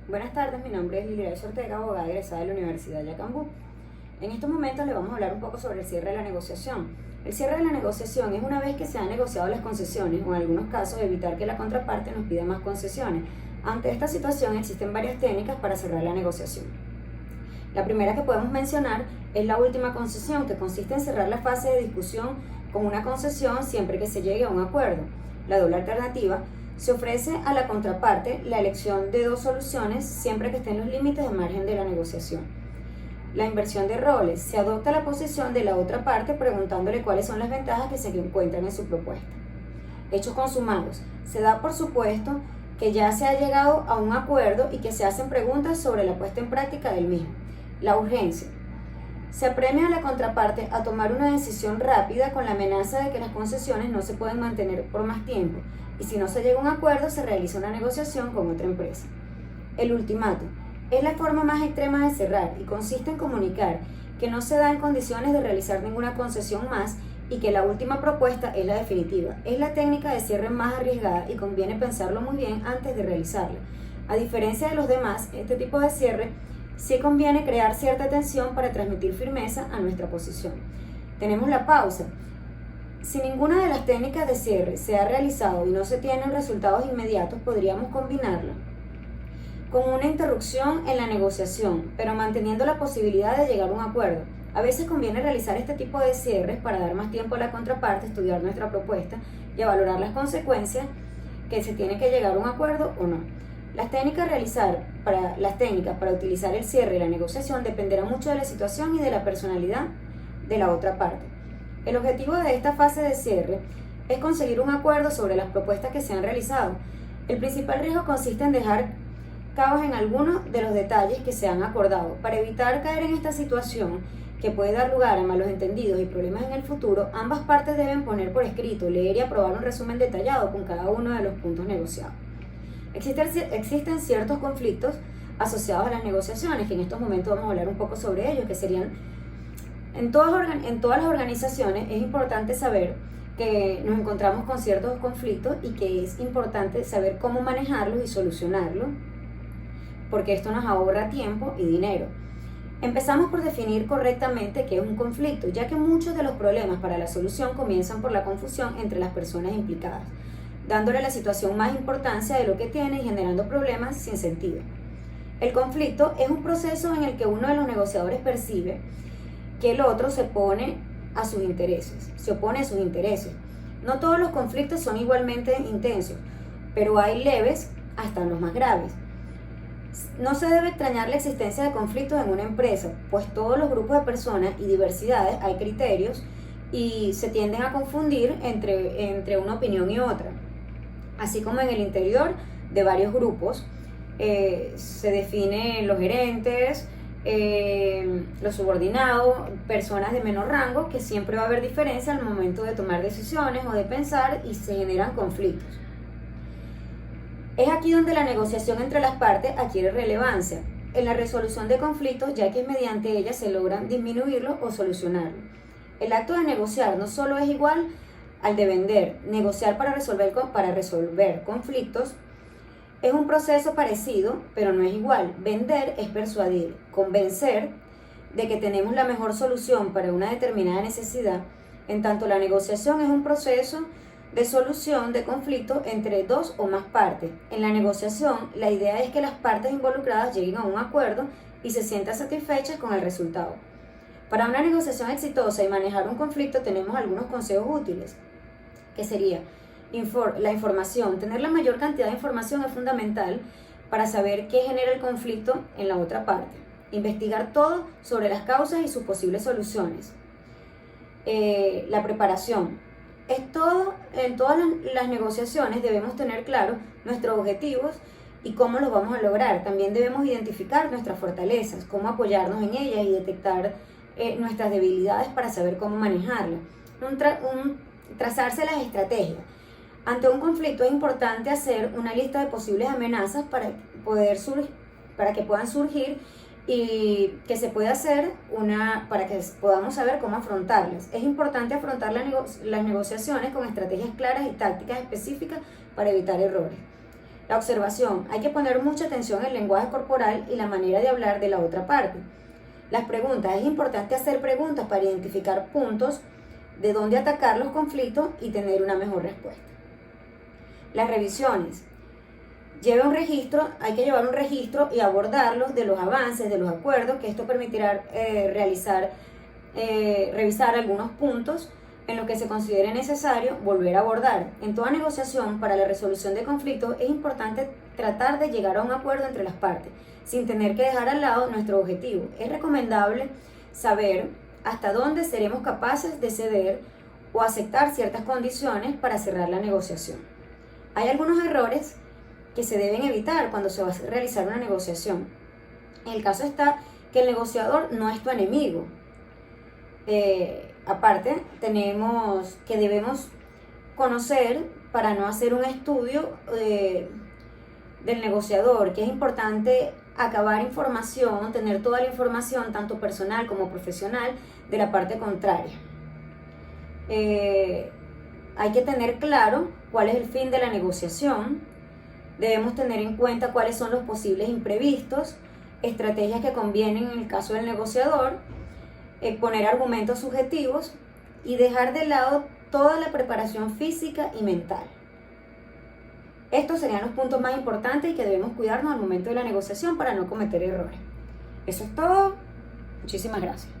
Buenas tardes, mi nombre es Liliana Ortega, abogada egresada de la Universidad de Yacambú. En estos momentos les vamos a hablar un poco sobre el cierre de la negociación. El cierre de la negociación es una vez que se han negociado las concesiones o en algunos casos evitar que la contraparte nos pida más concesiones. Ante esta situación existen varias técnicas para cerrar la negociación. La primera que podemos mencionar es la última concesión, que consiste en cerrar la fase de discusión con una concesión siempre que se llegue a un acuerdo. La doble alternativa: se ofrece a la contraparte la elección de dos soluciones siempre que estén los límites de margen de la negociación. La inversión de roles: se adopta la posición de la otra parte preguntándole cuáles son las ventajas que se encuentran en su propuesta. Hechos consumados: se da por supuesto que ya se ha llegado a un acuerdo y que se hacen preguntas sobre la puesta en práctica del mismo. La urgencia: se apremia a la contraparte a tomar una decisión rápida con la amenaza de que las concesiones no se pueden mantener por más tiempo, y si no se llega a un acuerdo se realiza una negociación con otra empresa. El ultimato es la forma más extrema de cerrar y consiste en comunicar que no se da en condiciones de realizar ninguna concesión más y que la última propuesta es la definitiva. Es la técnica de cierre más arriesgada y conviene pensarlo muy bien antes de realizarla. A diferencia de los demás, este tipo de cierre sí conviene crear cierta tensión para transmitir firmeza a nuestra posición. Tenemos la pausa. Si ninguna de las técnicas de cierre se ha realizado y no se tienen resultados inmediatos, podríamos combinarla con una interrupción en la negociación, pero manteniendo la posibilidad de llegar a un acuerdo. A veces conviene realizar este tipo de cierres para dar más tiempo a la contraparte a estudiar nuestra propuesta y a valorar las consecuencias, que se tiene que llegar a un acuerdo o no. Las técnicas para utilizar el cierre y la negociación dependerán mucho de la situación y de la personalidad de la otra parte. El objetivo de esta fase de cierre es conseguir un acuerdo sobre las propuestas que se han realizado. El principal riesgo consiste en dejar cabos en algunos de los detalles que se han acordado. Para evitar caer en esta situación que puede dar lugar a malos entendidos y problemas en el futuro, ambas partes deben poner por escrito, leer y aprobar un resumen detallado con cada uno de los puntos negociados. Existen ciertos conflictos asociados a las negociaciones, que en estos momentos vamos a hablar un poco sobre ellos, que serían, en todas las organizaciones es importante saber que nos encontramos con ciertos conflictos y que es importante saber cómo manejarlos y solucionarlos, porque esto nos ahorra tiempo y dinero. Empezamos por definir correctamente qué es un conflicto, ya que muchos de los problemas para la solución comienzan por la confusión entre las personas implicadas, dándole a la situación más importancia de lo que tiene y generando problemas sin sentido. El conflicto es un proceso en el que uno de los negociadores percibe que el otro se opone a sus intereses. No todos los conflictos son igualmente intensos, pero hay leves hasta los más graves. No se debe extrañar la existencia de conflictos en una empresa, pues todos los grupos de personas y diversidades hay criterios y se tienden a confundir entre una opinión y otra. Así como en el interior de varios grupos se definen los gerentes, los subordinados, personas de menor rango, que siempre va a haber diferencia al momento de tomar decisiones o de pensar y se generan conflictos. Es aquí donde la negociación entre las partes adquiere relevancia en la resolución de conflictos, ya que mediante ella se logran disminuirlos o solucionarlos. El acto de negociar no solo es igual al de vender. Negociar para resolver conflictos es un proceso parecido, pero no es igual. Vender es persuadir, convencer de que tenemos la mejor solución para una determinada necesidad. En tanto, la negociación es un proceso de solución de conflictos entre dos o más partes. En la negociación, la idea es que las partes involucradas lleguen a un acuerdo y se sientan satisfechas con el resultado. Para una negociación exitosa y manejar un conflicto tenemos algunos consejos útiles, que sería la información. Tener la mayor cantidad de información es fundamental para saber qué genera el conflicto en la otra parte. Investigar todo sobre las causas y sus posibles soluciones. La preparación. En todas las negociaciones debemos tener claro nuestros objetivos y cómo los vamos a lograr. También debemos identificar nuestras fortalezas, cómo apoyarnos en ellas y detectar nuestras debilidades para saber cómo manejarlas. Trazarse las estrategias. Ante un conflicto es importante hacer una lista de posibles amenazas para que puedan surgir y que se pueda hacer para que podamos saber cómo afrontarlas. Es importante afrontar las negociaciones con estrategias claras y tácticas específicas para evitar errores. La observación. Hay que poner mucha atención en el lenguaje corporal y la manera de hablar de la otra parte. Las preguntas. Es importante hacer preguntas para identificar puntos de dónde atacar los conflictos y tener una mejor respuesta. Las revisiones. Hay que llevar un registro y abordarlos de los avances, de los acuerdos, que esto permitirá revisar algunos puntos en los que se considere necesario volver a abordar. En toda negociación para la resolución de conflictos es importante tratar de llegar a un acuerdo entre las partes, sin tener que dejar al lado nuestro objetivo. Es recomendable saber hasta dónde seremos capaces de ceder o aceptar ciertas condiciones para cerrar la negociación. Hay algunos errores que se deben evitar cuando se va a realizar una negociación. En el caso está que el negociador no es tu enemigo. Aparte, tenemos que debemos conocer para no hacer un estudio del negociador, que es importante acabar información, tener toda la información, tanto personal como profesional, de la parte contraria. Hay que tener claro cuál es el fin de la negociación. Debemos tener en cuenta cuáles son los posibles imprevistos, estrategias que convienen en el caso del negociador, poner argumentos subjetivos y dejar de lado toda la preparación física y mental. Estos serían los puntos más importantes y que debemos cuidarnos al momento de la negociación para no cometer errores. Eso es todo. Muchísimas gracias.